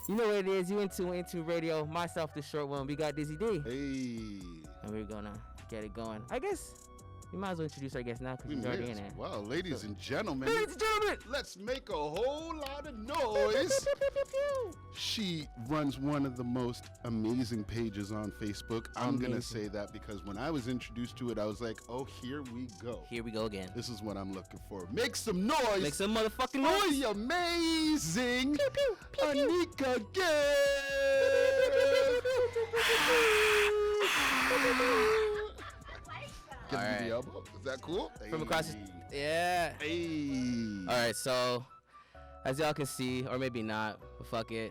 You know what it is. You into radio. Myself, the short one. We got Dizzy D. Hey. And we're gonna get it going. I guess we might as well introduce our guest now because he's already in it. Well, ladies and gentlemen. Ladies and gentlemen. Let's make a whole lot of noise. She runs one of the most amazing pages on Facebook. I'm going to say that because when I was introduced to it, I was like, oh, here we go. Here we go again. This is what I'm looking for. Make some noise. Make some motherfucking noise. The amazing Anika Gibson. Give me the elbow. Is that cool? From across yeah. Hey. All right, so as y'all can see, or maybe not, but fuck it.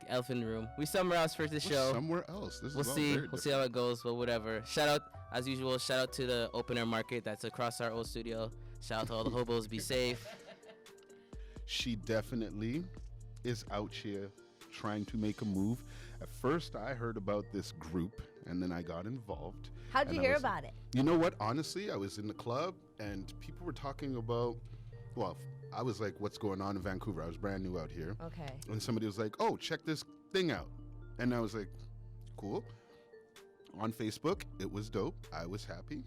Elephant in the room. We somewhere else for this show. Somewhere else. This we'll is see. We'll see how it goes, but whatever. Shout out, as usual, shout out to the open air market that's across our old studio. Shout out to all the hobos. Be safe. She definitely is out here trying to make a move. At first, I heard about this group, and then I got involved. How'd you hear about it? You know what? Honestly, I was in the club, and people were talking about, well, I was like, what's going on in Vancouver? I was brand new out here. Okay. And somebody was like, oh, check this thing out. And I was like, cool. On Facebook, it was dope. I was happy.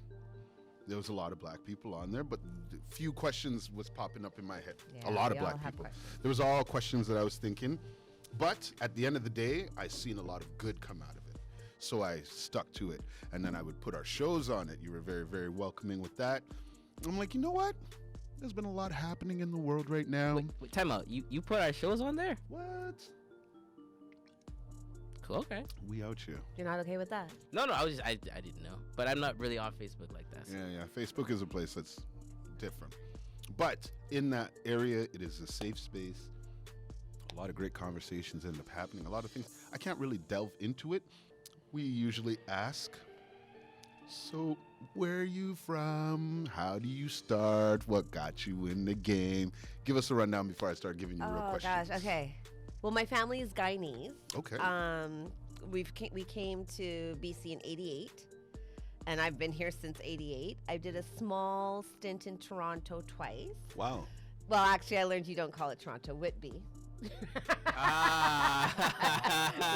There was a lot of black people on there, but a few questions was popping up in my head. Yeah, a lot of black people. There was all questions that I was thinking. But at the end of the day, I seen a lot of good come out of it. So I stuck to it. And then I would put our shows on it. You were very, very welcoming with that. I'm like, you know what? There's been a lot happening in the world right now. Wait, time out. You put our shows on there? What? Cool, okay. We out here. You're not okay with that? No, I was just, I didn't know. But I'm not really on Facebook like that. So. Yeah. Facebook is a place that's different. But in that area, it is a safe space. A lot of great conversations end up happening. A lot of things. I can't really delve into it. We usually ask, so where are you from? How do you start? What got you in the game? Give us a rundown before I start giving you real questions. Oh, gosh. Okay. Well, my family is Guyanese. Okay. We came to BC in 88, and I've been here since 88. I did a small stint in Toronto twice. Wow. Well, actually, I learned you don't call it Toronto, Whitby.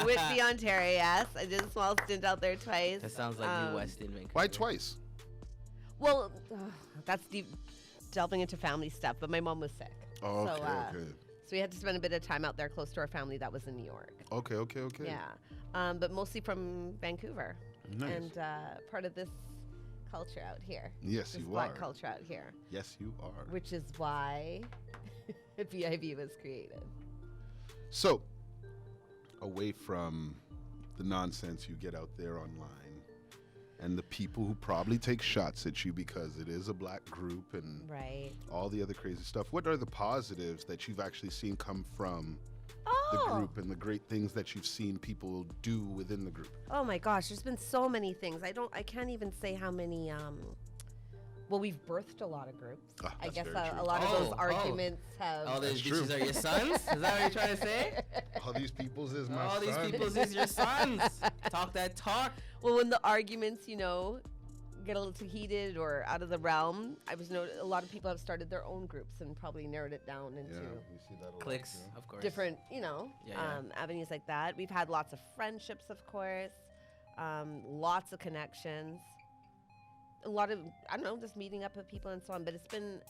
Whitby, Ontario, yes. I did a small stint out there twice. That sounds like New West in Vancouver. Why twice? Well, that's deep, delving into family stuff, but my mom was sick. Oh, okay, okay. So we had to spend a bit of time out there close to our family that was in New York. Okay. Yeah, but mostly from Vancouver. Nice. And part of this culture out here. Yes, this you black are. culture out here. Yes, you are. Which is why BIV was created. So, away from the nonsense you get out there online and the people who probably take shots at you because it is a black group and all the other crazy stuff, what are the positives that you've actually seen come from the group and the great things that you've seen people do within the group? Oh my gosh, there's been so many things. I can't even say how many. Well, we've birthed a lot of groups. I guess a lot of those arguments have. All these bitches are your sons? Is that what you're trying to say? All these peoples is my All son. these peoples is your sons. Talk that talk. Well, when the arguments, get a little too heated or out of the realm, a lot of people have started their own groups and probably narrowed it down into we see that a lot, clicks, of course. different, avenues like that. We've had lots of friendships, of course, lots of connections. A lot of, just meeting up with people and so on, but it's been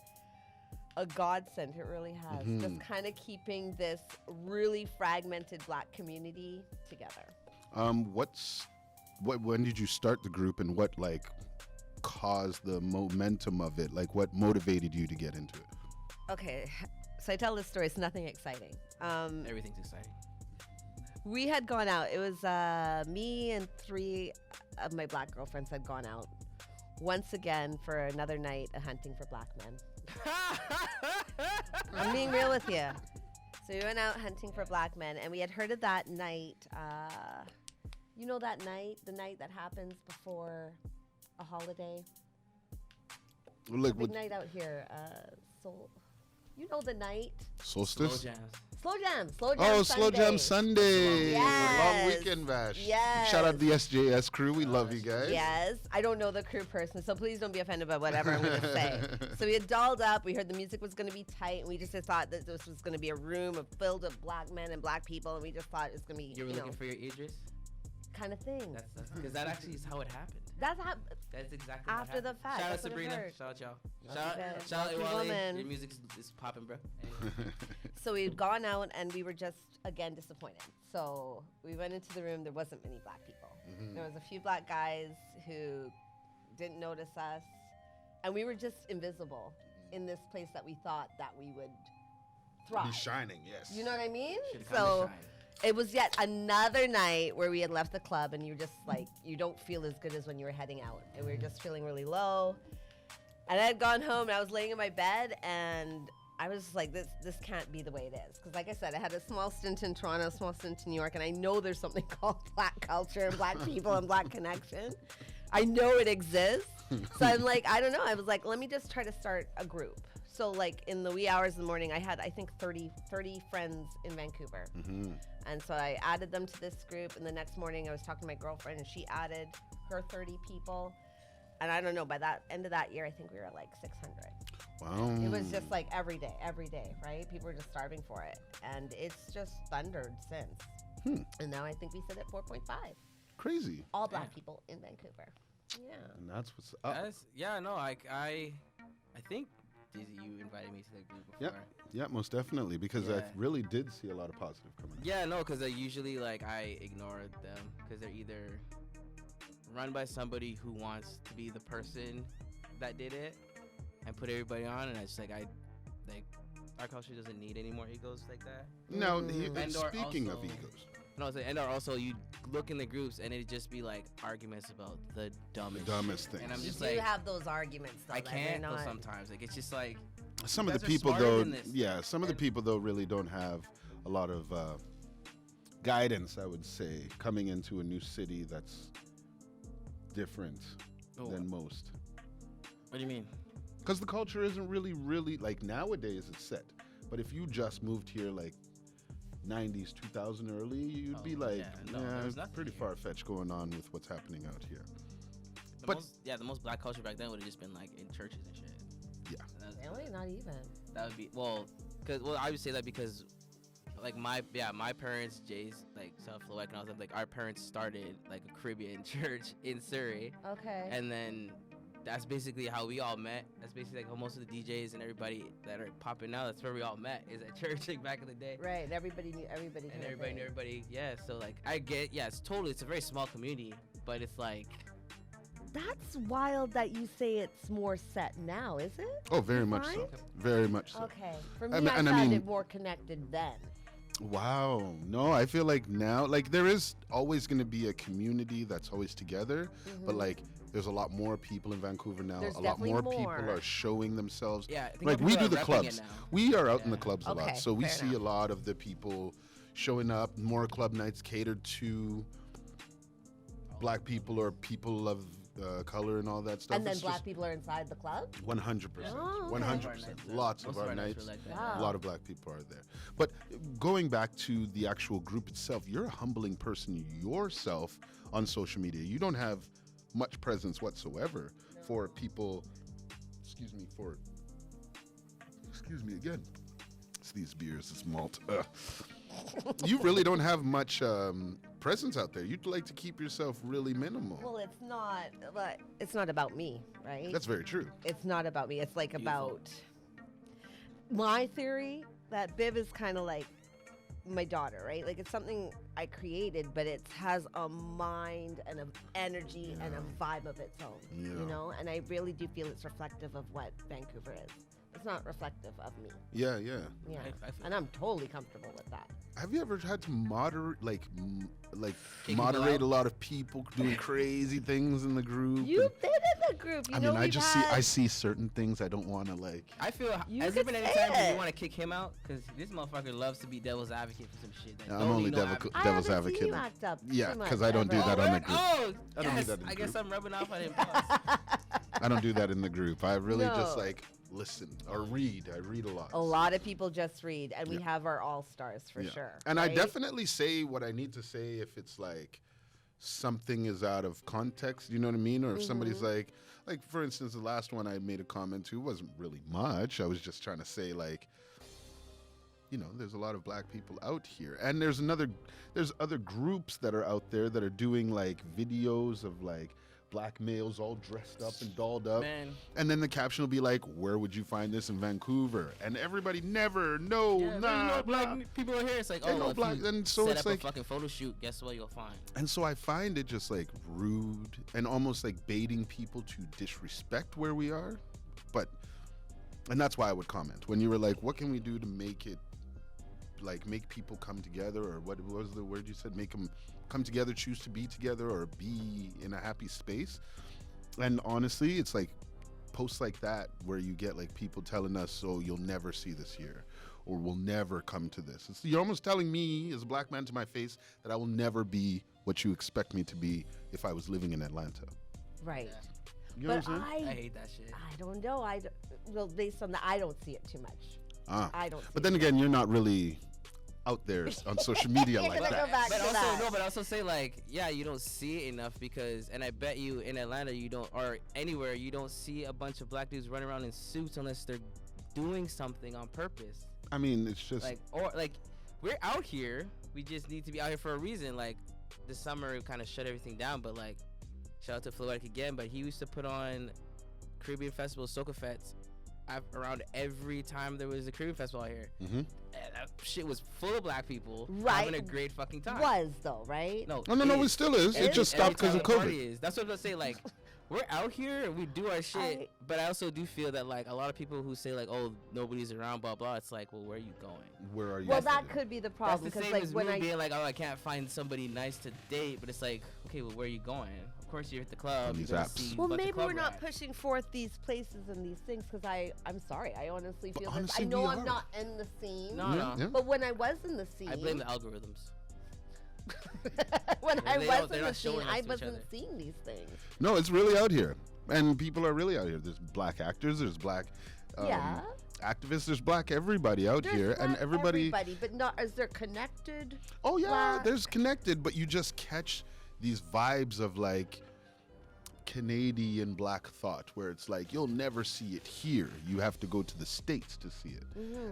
a godsend. It really has. Just kind of keeping this really fragmented black community together. When did you start the group and what caused the momentum of it? What motivated you to get into it? Okay, so I tell this story. It's nothing exciting. Everything's exciting. We had gone out. It was me and 3 of my black girlfriends had gone out once again for another night of hunting for black men. I'm being real with you. So we went out hunting for black men, and we had heard of that night. That night, the night that happens before a holiday. Big night out here. You know the night. Solstice? Slow jams. Slow Jam. Slow Jam Oh, Sunday. Slow Jam Sunday. Yes. Long weekend bash. Yes. Shout out to the SJS crew. We love you guys. Yes. I don't know the crew person, so please don't be offended by whatever I'm going to say. So we had dolled up. We heard the music was going to be tight, and we just thought that this was going to be a room filled with black men and black people, and we just thought it was going to be, You were looking for your Idris? kind of thing. That's because that actually is how it happened. That's how. That's exactly After what the happened. fact, Shout out that's what I've Sabrina. heard. Shout out y'all. Okay. Shout out Lucky Iwali. woman. Your music is popping, bro. Anyway. So we'd gone out, and we were just, again, disappointed. So we went into the room. There wasn't many black people. There was a few black guys who didn't notice us, and we were just invisible in this place that we thought that we would thrive. Be shining, yes. You know what I mean? Should've come to So shine. it was yet another night where we had left the club, and you're just like, you don't feel as good as when you were heading out, and we were just feeling really low. And I had gone home, and I was laying in my bed, and I was just like, this can't be the way it is. Because like I said, I had a small stint in Toronto, a small stint in New York, and I know there's something called black culture and black people and black connection. I know it exists. So I'm like, I don't know. I was like, let me just try to start a group. So like in the wee hours of the morning, I had, I think, 30 friends in Vancouver. And so I added them to this group. And the next morning I was talking to my girlfriend, and she added her 30 people. And I don't know, by that end of that year, I think we were at like 600. Wow. It was just like every day, right? People were just starving for it. And it's just thundered since. And now I think we sit at 4.5. Crazy. All black people in Vancouver. Yeah. And that's what's up. I think Dizzy, you invited me to the group before. Yeah, most definitely, because I Yeah. really did see a lot of positive coming. Yeah, no, because I usually I ignore them because they're either run by somebody who wants to be the person that did it and put everybody on, and it's like our culture doesn't need any more egos like that. Now, And or speaking of also- egos, No, and or also you look in the groups and it'd just be like arguments about the dumbest shit. And I'm You just do like, have those arguments, though. I that they're can't though not. sometimes. Like it's just like some you of the guys are people smarter though, than this. yeah, some of the And- people though really don't have a lot of guidance, I would say, coming into a new city that's different than most. What do you mean? Because the culture isn't really, like nowadays it's set. But if you just moved here like 90s, 2000 early, you'd be like, there's it's nothing pretty here. far-fetched going on with what's happening out here. The most black culture back then would have just been like in churches and shit. Yeah. And that's- Really? Not even. That would be I would say that because like my parents, Jay's like South Florida and all that, like our parents started like a Caribbean church in Surrey, Okay. and then that's basically how we all met. That's basically like how most of the DJs and everybody that are popping now, that's where we all met, is at church like back in the day. Right. Everybody knew everybody. And kind of everybody thing. knew everybody. Yeah, so like I get, it's a very small community, but it's like That's wild that you say it's more set now, is it? Oh, very much so. Fine? Very much so. Okay. For I me, I, mean- and I found mean- it more connected then. Wow. No, I feel like now, like there is always going to be a community that's always together, but like there's a lot more people in Vancouver now. There's a lot more definitely people more. are showing themselves. I think Like more we people do are the repping clubs. it now. We are out in the Yeah. clubs a lot, Okay, so we fair see enough. a lot of the people showing up. More club nights catered to black people or people of color and all that stuff. And then It's black just people are inside the club? 100%. Oh, okay. 100%. Lots of Most our nights nights. were like that. Wow. A lot of black people are there. But going back to the actual group itself, you're a humbling person yourself on social media. You don't have much presence whatsoever for people, excuse me again. It's these beers, it's malt. You really don't have much presence out there. You'd like to keep yourself really minimal. Well, it's not about me, right? That's very true. It's not about me. It's like Beautiful. about my theory that Biv is kind of like my daughter, right? Like it's something I created, but it has a mind and an energy and a vibe of its own, you Yeah. know? And I really do feel it's reflective of what Vancouver is. It's not reflective of me. Yeah. Yeah. I feel And I'm totally comfortable with that. Have you ever had to moderate, Kick people moderate out? a lot of people doing crazy things in the group? You've and- been in the group. You I know mean, I we've just had- I see certain things I don't want to like. I feel You has there could been any say time where it. you want to kick him out? Because this motherfucker loves to be devil's advocate for some shit. That I'm don't only need no devil- advocate. I devil's haven't seen advocate. you act up Yeah, too much 'cause I don't do ever. that on the word? group. Oh, I don't do yes. that in the I guess group. I'm rubbing off on him. Pause. I don't do that in the group. I really just No. like listen or read. I read a lot. A lot of people just read, and we have our all-stars for sure. And right? I definitely say what I need to say if it's like something is out of context, you know what I mean? Or if somebody's like for instance, the last one I made a comment to wasn't really much. I was just trying to say like, you know, there's a lot of black people out here. And there's other groups that are out there that are doing like videos of like black males all dressed up and dolled up. Man. And then the caption will be like, where would you find this in Vancouver? And everybody never, no, nah, black nah. people are here. It's like, Ain't no if black- you and so set it's up like- a fucking photo shoot, guess what you'll find? And so I find it just like rude and almost like baiting people to disrespect where we are. And that's why I would comment when you were like, what can we do to make it like make people come together, or what was the word you said? Make them come together, choose to be together, or be in a happy space. And honestly, it's like posts like that where you get like people telling us, oh, you'll never see this here, or we'll never come to this. You're almost telling me as a black man to my face that I will never be what you expect me to be if I was living in Atlanta. Right. Yeah. You know But what I'm saying? I hate that shit. I don't know. Well, based on that, I don't see it too much. I don't. But then again, you're not really out there on social media like You're gonna that. go back But to also that. no, but also say like, yeah, you don't see it enough because, and I bet you in Atlanta you don't, or anywhere you don't see a bunch of black dudes running around in suits unless they're doing something on purpose. I mean, it's just Like, or like, we're out here. We just need to be out here for a reason. Like, this summer we kind of shut everything down, but like, shout out to Floetic again. But he used to put on Caribbean Festival, Soca Fets, around every time there was a Caribbean Festival out here. Mhm. And that shit was full of black people Right. having a great fucking time. Was though, right? No, no, it still is. It just stopped because of COVID. Is. That's what I'm saying. Like, we're out here and we do our shit, but I also do feel that like a lot of people who say like, oh, nobody's around, blah blah. It's like, well, where are you going? Where are you? Well, that headed? could be the That's problem the because same like as when me I being like, oh, I can't find somebody nice to date, but it's like, okay, well, where are you going? Of course, you're at the club. On You're these gonna apps. see a well, bunch of maybe club we're not rats. pushing forth these places and these things because I'm sorry. I honestly But feel this. honestly, I know we I'm are. not in the scene. No, no. Yeah. But when I was in the scene, I blame the algorithms. when I They was don't- they're in the not showing scene, us I to each wasn't other. seeing these things. No, it's really out here, and people are really out here. There's black actors. There's black Yeah. activists. There's black everybody out There's here, and not everybody. but not is there connected? Oh yeah, black. there's connected, but you just catch these vibes of like Canadian black thought, where it's like you'll never see it here. You have to go to the States to see it,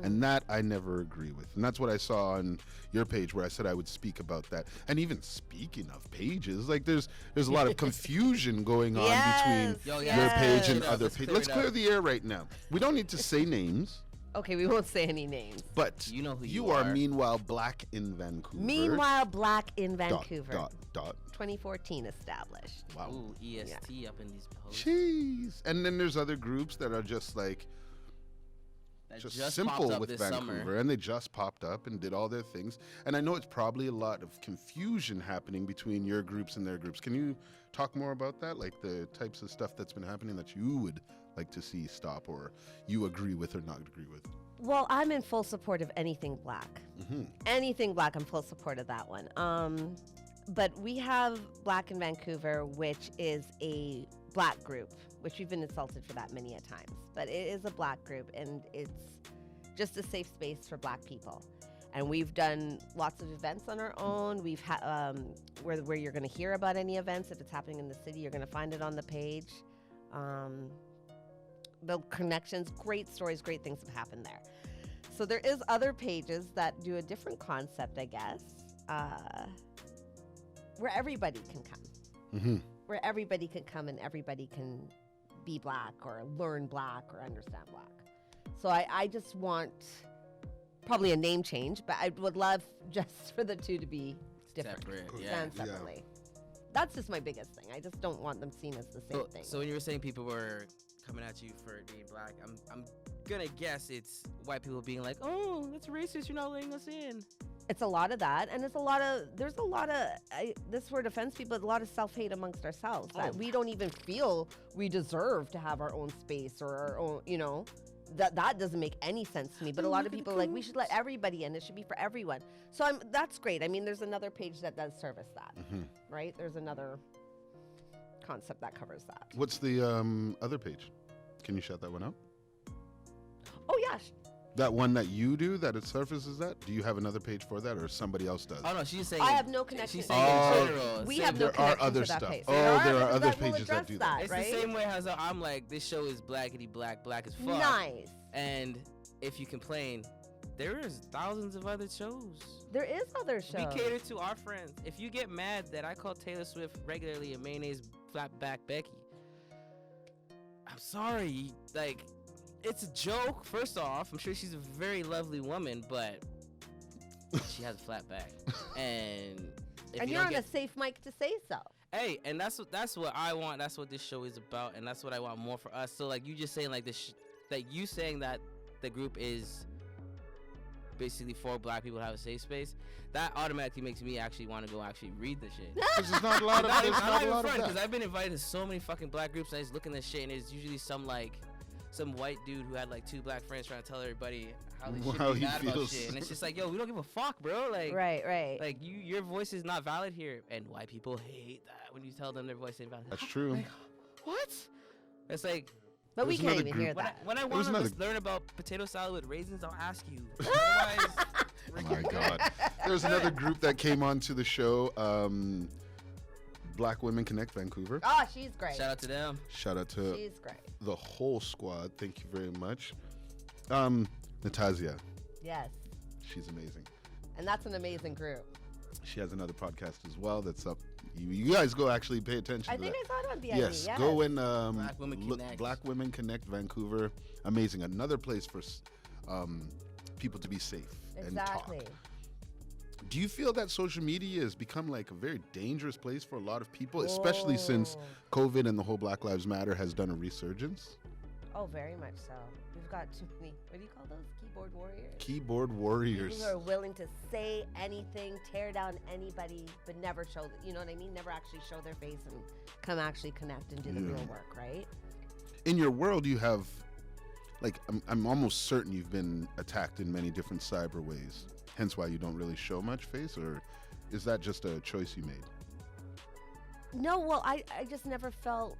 and that I never agree with. And that's what I saw on your page, where I said I would speak about that. And even speaking of pages, like there's a lot of confusion going on Yes, between Yo, your yes. page and Yeah, other let's pages. clear Let's it clear up. the air right now. We don't need to say names, Okay, we won't say any names. but You know who you you are. are. Meanwhile, black in Vancouver. Meanwhile, Black in Dot, Vancouver, dot. 2014 established. Wow. Ooh, EST up in these posts. Jeez. And then there's other groups that are just like That just popped simple up with this Vancouver, summer. and they just popped up and did all their things. And I know it's probably a lot of confusion happening between your groups and their groups. Can you talk more about that, like the types of stuff that's been happening that you would like to see stop, or you agree with or not agree with? Well, I'm in full support of anything black. Mm-hmm. Anything black, I'm full support of that one. But we have Black in Vancouver, which is a black group, which we've been insulted for that many a times. But it is a black group, and it's just a safe space for black people. And we've done lots of events on our own. We've had where you're going to hear about any events. If it's happening in the city, you're going to find it on the page. Build connections, great stories, great things have happened there. So there is other pages that do a different concept, I guess, where everybody can come. Mm-hmm. Where everybody can come and everybody can be black or learn black or understand black. So I just want probably a name change, but I would love just for the two to be different. Separate, yeah. Stand separately. That's just my biggest thing. I just don't want them seen as the same thing. So when you were saying people were coming at you for being black, I'm gonna guess it's white people being like, oh, that's racist, you're not letting us in. It's a lot of that, and there's a lot of this word offends people, a lot of self-hate amongst ourselves that we don't even feel we deserve to have our own space or our own, that doesn't make any sense to me. But a lot of people are like, we should let everybody in, it should be for everyone. So that's great. I mean, there's another page that does service that, right? There's another concept that covers that. What's the other page? Can you shout that one out? yeah. That one that you do, that it surfaces that? Do you have another page for that, or somebody else does? Oh no, she's saying. I have no connection. She's saying in general. We Same- have no there are connection other to that stuff. page. Oh, there are other we'll pages that address do that. It's right? the same way as I'm like, this show is blackity black, black as fuck. Nice. And if you complain, there is thousands of other shows. There is other shows. We cater to our friends. If you get mad that I call Taylor Swift regularly a mayonnaise flatback Becky, I'm sorry. Like, it's a joke. First off, I'm sure she's a very lovely woman, but she has a flat back. And if And you you're don't on get, a safe mic to say so. hey, and that's what I want. That's what this show is about, and that's what I want more for us. So like you just saying like this, like you saying that the group is basically for black people to have a safe space, that automatically makes me actually want to go actually read the shit. Because there's not a lot of, I'm there's not not a even lot of front, because that. I've been invited to so many fucking black groups, and I just look at this shit, and it's usually some white dude who had like 2 black friends trying to tell everybody how they How should be he mad about feels. shit, and it's just like, yo, we don't give a fuck, bro. Like, Right. like your voice is not valid here, and white people hate that when you tell them their voice ain't valid. That's true. Like, what? It's like But we There's can't another even group- hear when that. I was want to another- learn about potato salad with raisins, I'll ask you. Otherwise, Oh my God. There's another group that came onto the show, Black Women Connect Vancouver. Oh, she's great. shout out to them. Shout out to She's great. the whole squad. Thank you very much. Natasha, Yes. she's amazing. And that's an amazing group. She has another podcast as well that's up. You guys go actually pay attention I to think that. I saw it on BID. Yes, go and Black Women look, Connect. Black Women Connect Vancouver. Amazing. Another place for people to be safe Exactly. and talk. Do you feel that social media has become like a very dangerous place for a lot of people, especially since COVID and the whole Black Lives Matter has done a resurgence? Oh, very much so. We've got too many, what do you call those? Keyboard warriors? Keyboard warriors. People who are willing to say anything, tear down anybody, but never show, you know what I mean? Never actually show their face and come actually connect and do the Yeah. real work, right? In your world, you have, like, I'm almost certain you've been attacked in many different cyber ways. Hence why you don't really show much face, or is that just a choice you made? No, well, I just never felt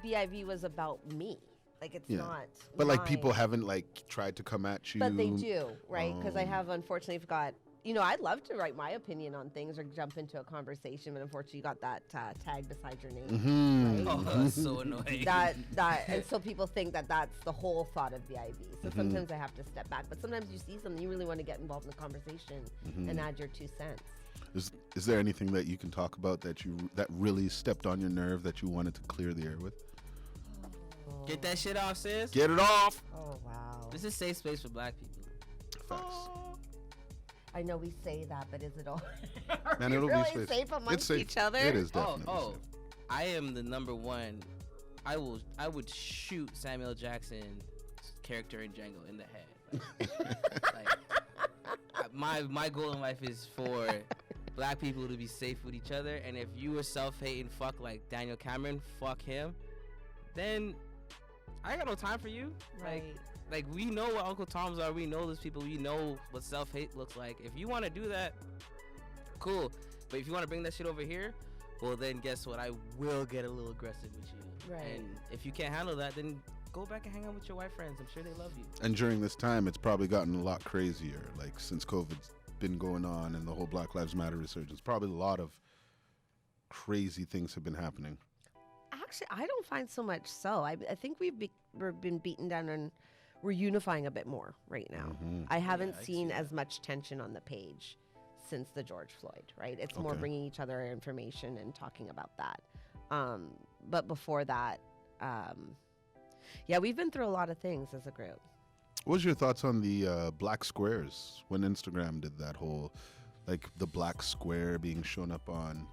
BIV was about me. Like, it's Yeah. not. But like my- people haven't like tried to come at you. But they do, right? Because I Oh. have unfortunately got, you know, I'd love to write my opinion on things or jump into a conversation, but unfortunately you got that tag beside your name. Mhm. Oh, that's so annoying. That and so people think that that's the whole thought of BIV. So Mm-hmm. sometimes I have to step back, but sometimes you see something you really want to get involved in the conversation Mm-hmm. and add your 2 cents. Is there anything that you can talk about that really stepped on your nerve that you wanted to clear the air with? Get that shit off, sis. Get it off. Oh wow! This is safe space for black people. Facts. I know we say that, but is it all? Are Man, we it'll really be safe. safe amongst It's safe. each other? It is definitely Oh, safe. I am the number one. I would shoot Samuel Jackson's character in Django in the head. Like, my goal in life is for black people to be safe with each other. And if you were self-hating fuck like Daniel Cameron, fuck him, then I ain't got no time for you. Right. Like we know what Uncle Toms are. We know those people. We know what self-hate looks like. If you want to do that, cool. But if you want to bring that shit over here, well then guess what? I will get a little aggressive with you. Right. And if you can't handle that, then go back and hang out with your white friends. I'm sure they love you. And during this time, it's probably gotten a lot crazier. Like since COVID's been going on and the whole Black Lives Matter resurgence, probably a lot of crazy things have been happening. Actually, I don't find so much so. I think we've been beaten down and we're unifying a bit more right now. Mhm. I haven't I seen see as much tension on the page since the George Floyd, right? It's more Okay. bringing each other information and talking about that. But before that, yeah, we've been through a lot of things as a group. What was your thoughts on the black squares when Instagram did that whole, like the black square being shown up on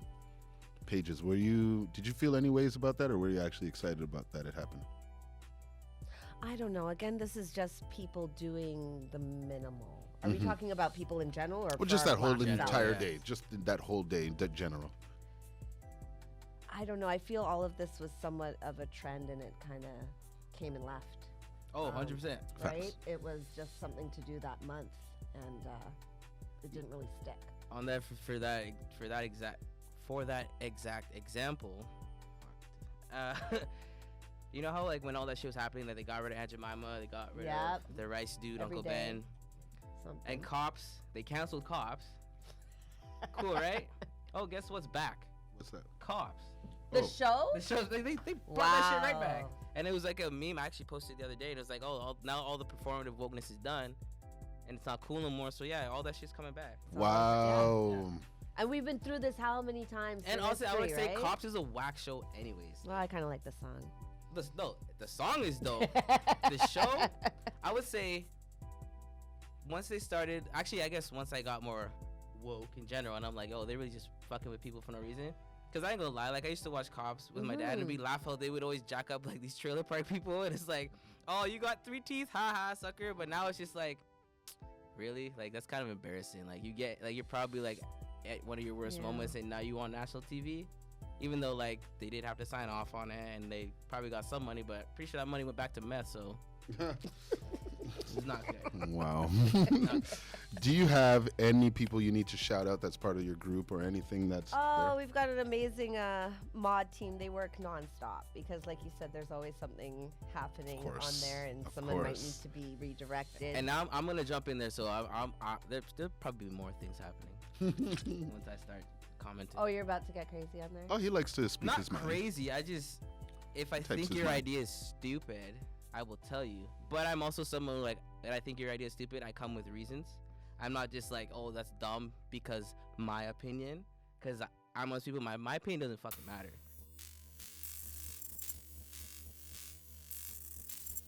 pages? Did you feel any ways about that, or were you actually excited about that it happened? I don't know. Again, this is just people doing the minimal. Are we Mhm. talking about people in general, or Well, for just our that whole black selves? entire Yeah. day, just that whole day, that general. I don't know. I feel all of this was somewhat of a trend, and it kind of came and left. Oh, 100%. Right? Facts. It was just something to do that month, and it didn't really stick. On that for that exact example, You know how like when all that shit was happening, that they got rid of Aunt Jemima, they got rid of the rice dude, Every Uncle day. Ben, Something. and Cops. They canceled Cops. Cool, right? Oh, guess what's back? What's that? Cops. The show? The show. They brought that shit right back. And it was like a meme I actually posted the other day. And it was like, oh, now all the performative wokeness is done, and it's not cool no more. So yeah, all that shit's coming back. Wow. Yeah. And we've been through this how many times? And in also, I would history, say right? Cops is a whack show, anyways. Well, I kind of like the song. The song is dope. The show, I would say, once they started, actually, I guess once I got more woke in general, and I'm like, oh, they're really just fucking with people for no reason. Cause I ain't gonna lie, like I used to watch Cops with my dad, and we laugh how they would always jack up like these trailer park people, and it's like, oh, you got 3 teeth, ha ha, sucker. But now it's just like, really, like that's kind of embarrassing. Like you get, like you're probably like at one of your worst moments, and now you on national TV, even though like they did have to sign off on it, and they probably got some money, but pretty sure that money went back to meth, so it's not good. Wow. Do you have any people you need to shout out that's part of your group or anything that's there? We've got an amazing mod team. They work nonstop because, like you said, there's always something happening on there, and someone might need to be redirected. And now I'm gonna jump in there, so there'll probably be more things happening once I start commenting. Oh, you're about to get crazy on there? Oh, he likes to speak Not his mind. crazy. I just, if I think your idea is stupid, I will tell you. But I'm also someone like, and I think your idea is stupid, I come with reasons. I'm not just like, oh, that's dumb because my opinion. Because I'm most people, my opinion doesn't fucking matter.